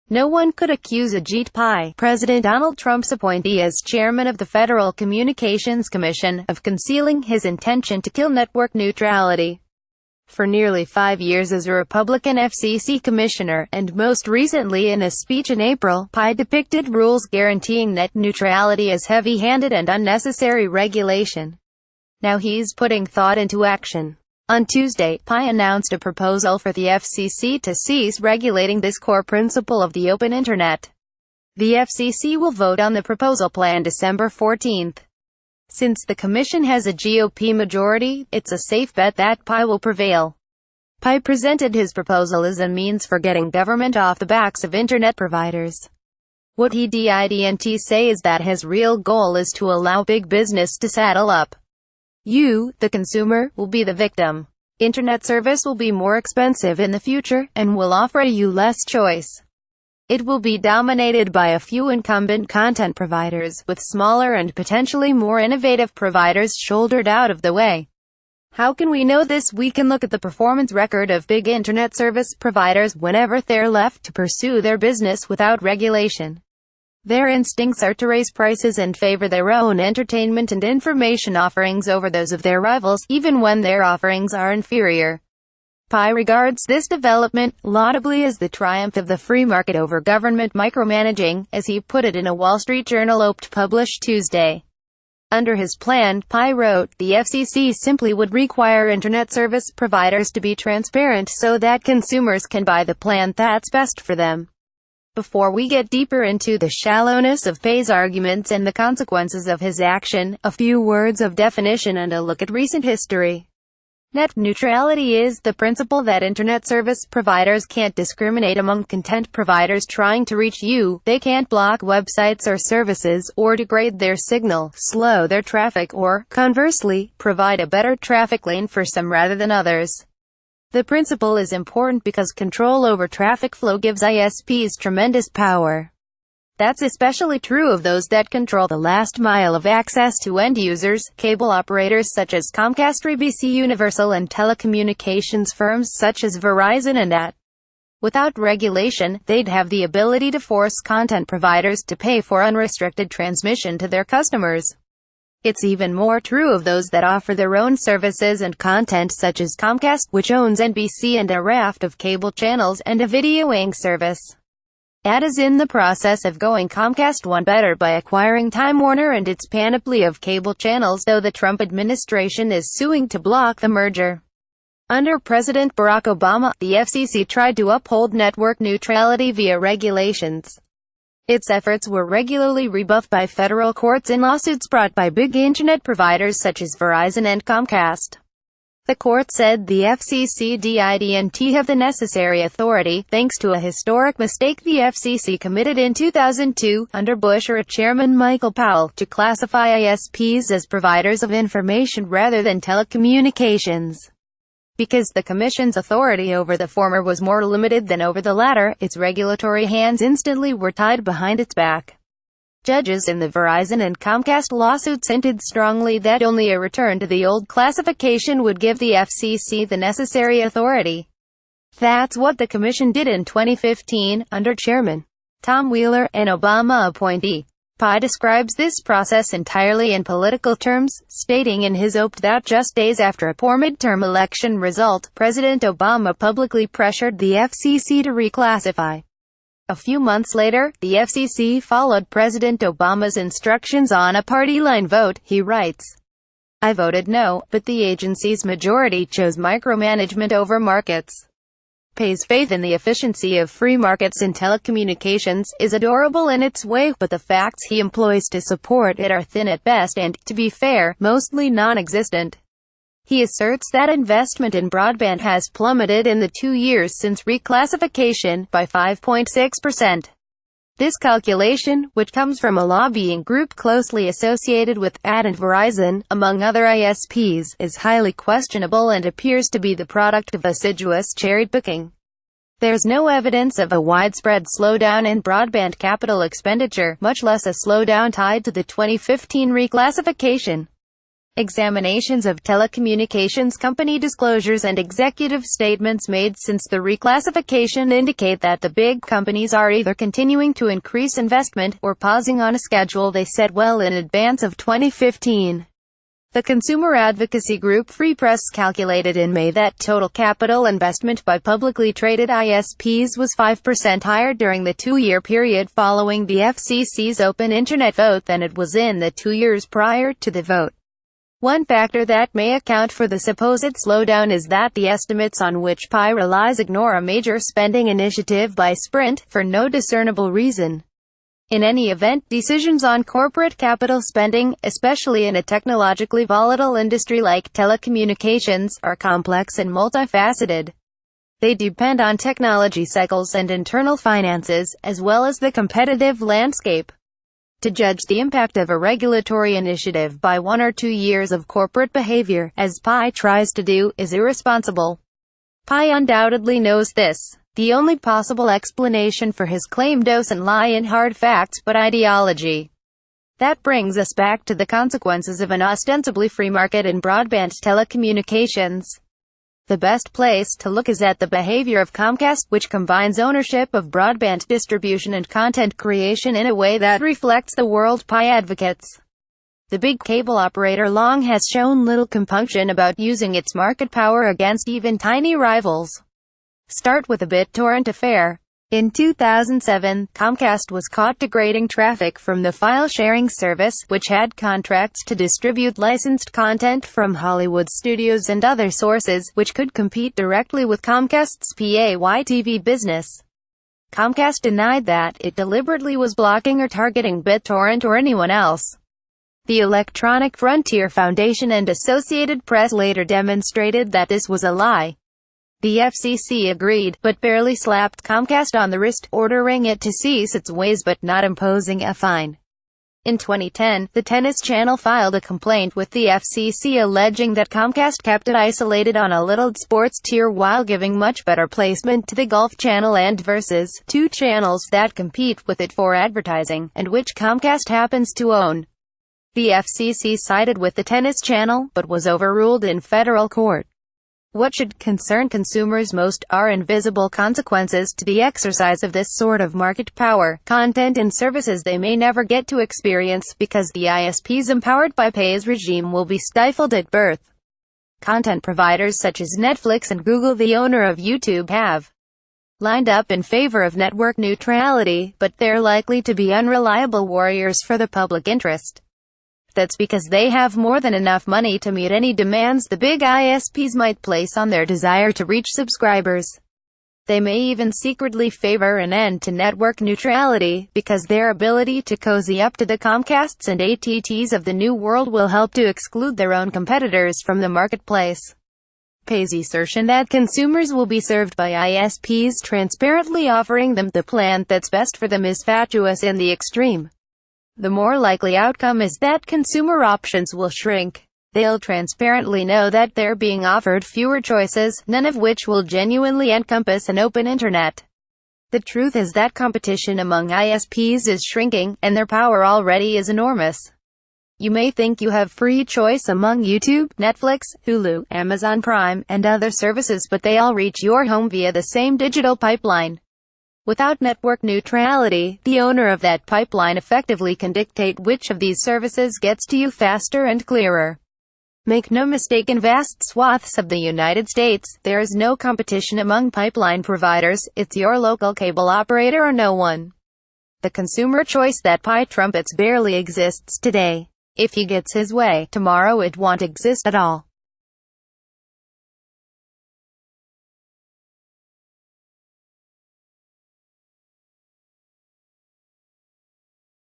No one could accuse Ajit Pai, President Donald Trump's appointee as chairman of the Federal Communications Commission, of concealing his intention to kill network neutrality. For nearly 5 years as a Republican FCC commissioner, and most recently in a speech in April, Pai depicted rules guaranteeing net neutrality as heavy-handed and unnecessary regulation. Now he's putting thought into action. On Tuesday, Pai announced a proposal for the FCC to cease regulating this core principle of the open Internet. The FCC will vote on the proposal plan December 14. Since the commission has a GOP majority, it's a safe bet that Pai will prevail. Pai presented his proposal as a means for getting government off the backs of Internet providers. What he didn't say is that his real goal is to allow big business to saddle up. You, the consumer, will be the victim. Internet service will be more expensive in the future, and will offer you less choice. It will be dominated by a few incumbent content providers, with smaller and potentially more innovative providers shouldered out of the way. How can we know this? We can look at the performance record of big internet service providers whenever they're left to pursue their business without regulation. Their instincts are to raise prices and favor their own entertainment and information offerings over those of their rivals, even when their offerings are inferior. Pai regards this development, laudably, as the triumph of the free market over government micromanaging, as he put it in a Wall Street Journal op-ed published Tuesday. Under his plan, Pai wrote, the FCC simply would require internet service providers to be transparent so that consumers can buy the plan that's best for them. Before we get deeper into the shallowness of Pai's arguments and the consequences of his action, a few words of definition and a look at recent history. Net neutrality is the principle that internet service providers can't discriminate among content providers trying to reach you. They can't block websites or services, or degrade their signal, slow their traffic, or, conversely, provide a better traffic lane for some rather than others. The principle is important because control over traffic flow gives ISPs tremendous power. That's especially true of those that control the last mile of access to end users, cable operators such as Comcast, NBC Universal, and telecommunications firms such as Verizon and AT. Without regulation, they'd have the ability to force content providers to pay for unrestricted transmission to their customers. It's even more true of those that offer their own services and content such as Comcast, which owns NBC and a raft of cable channels, and a videoing service. AT is in the process of going Comcast one better by acquiring Time Warner and its panoply of cable channels, though the Trump administration is suing to block the merger. Under President Barack Obama, the FCC tried to uphold network neutrality via regulations. Its efforts were regularly rebuffed by federal courts in lawsuits brought by big internet providers such as Verizon and Comcast. The court said the FCC didn't have the necessary authority, thanks to a historic mistake the FCC committed in 2002, under Bush-era Chairman Michael Powell, to classify ISPs as providers of information rather than telecommunications. Because the Commission's authority over the former was more limited than over the latter, its regulatory hands instantly were tied behind its back. Judges in the Verizon and Comcast lawsuits hinted strongly that only a return to the old classification would give the FCC the necessary authority. That's what the Commission did in 2015, under Chairman Tom Wheeler, an Obama appointee. Pai describes this process entirely in political terms, stating in his op-ed that just days after a poor midterm election result, President Obama publicly pressured the FCC to reclassify. A few months later, the FCC followed President Obama's instructions on a party-line vote, he writes. I voted no, but the agency's majority chose micromanagement over markets. Pai's faith in the efficiency of free markets in telecommunications is adorable in its way, but the facts he employs to support it are thin at best and, to be fair, mostly non-existent. He asserts that investment in broadband has plummeted in the 2 years since reclassification, by 5.6%. This calculation, which comes from a lobbying group closely associated with AT and Verizon, among other ISPs, is highly questionable and appears to be the product of assiduous cherry-picking. There's no evidence of a widespread slowdown in broadband capital expenditure, much less a slowdown tied to the 2015 reclassification. Examinations of telecommunications company disclosures and executive statements made since the reclassification indicate that the big companies are either continuing to increase investment, or pausing on a schedule they set well in advance of 2015. The consumer advocacy group Free Press calculated in May that total capital investment by publicly traded ISPs was 5% higher during the 2-year period following the FCC's open internet vote than it was in the 2 years prior to the vote. One factor that may account for the supposed slowdown is that the estimates on which Pai relies ignore a major spending initiative by Sprint, for no discernible reason. In any event, decisions on corporate capital spending, especially in a technologically volatile industry like telecommunications, are complex and multifaceted. They depend on technology cycles and internal finances, as well as the competitive landscape. To judge the impact of a regulatory initiative by 1 or 2 years of corporate behavior, as Pai tries to do, is irresponsible. Pai undoubtedly knows this. The only possible explanation for his claim doesn't lie in hard facts but ideology. That brings us back to the consequences of an ostensibly free market in broadband telecommunications. The best place to look is at the behavior of Comcast, which combines ownership of broadband distribution and content creation in a way that reflects the world Pai advocates. The big cable operator long has shown little compunction about using its market power against even tiny rivals. Start with the BitTorrent affair. In 2007, Comcast was caught degrading traffic from the file-sharing service, which had contracts to distribute licensed content from Hollywood studios and other sources, which could compete directly with Comcast's pay-TV business. Comcast denied that it deliberately was blocking or targeting BitTorrent or anyone else. The Electronic Frontier Foundation and Associated Press later demonstrated that this was a lie. The FCC agreed, but barely slapped Comcast on the wrist, ordering it to cease its ways but not imposing a fine. In 2010, the Tennis Channel filed a complaint with the FCC alleging that Comcast kept it isolated on a little sports tier while giving much better placement to the Golf Channel and Versus, 2 channels that compete with it for advertising, and which Comcast happens to own. The FCC sided with the Tennis Channel, but was overruled in federal court. What should concern consumers most are invisible consequences to the exercise of this sort of market power, content and services they may never get to experience, because the ISPs empowered by Pai's regime will be stifled at birth. Content providers such as Netflix and Google, the owner of YouTube, have lined up in favor of network neutrality, but they're likely to be unreliable warriors for the public interest. That's because they have more than enough money to meet any demands the big ISPs might place on their desire to reach subscribers. They may even secretly favor an end to network neutrality, because their ability to cozy up to the Comcasts and AT&Ts of the new world will help to exclude their own competitors from the marketplace. Pai's assertion that consumers will be served by ISPs transparently offering them the plan that's best for them is fatuous in the extreme. The more likely outcome is that consumer options will shrink. They'll transparently know that they're being offered fewer choices, none of which will genuinely encompass an open internet. The truth is that competition among ISPs is shrinking, and their power already is enormous. You may think you have free choice among YouTube, Netflix, Hulu, Amazon Prime, and other services, but they all reach your home via the same digital pipeline. Without network neutrality, the owner of that pipeline effectively can dictate which of these services gets to you faster and clearer. Make no mistake, in vast swaths of the United States, there is no competition among pipeline providers. It's your local cable operator or no one. The consumer choice that Pai trumpets barely exists today. If he gets his way, tomorrow it won't exist at all.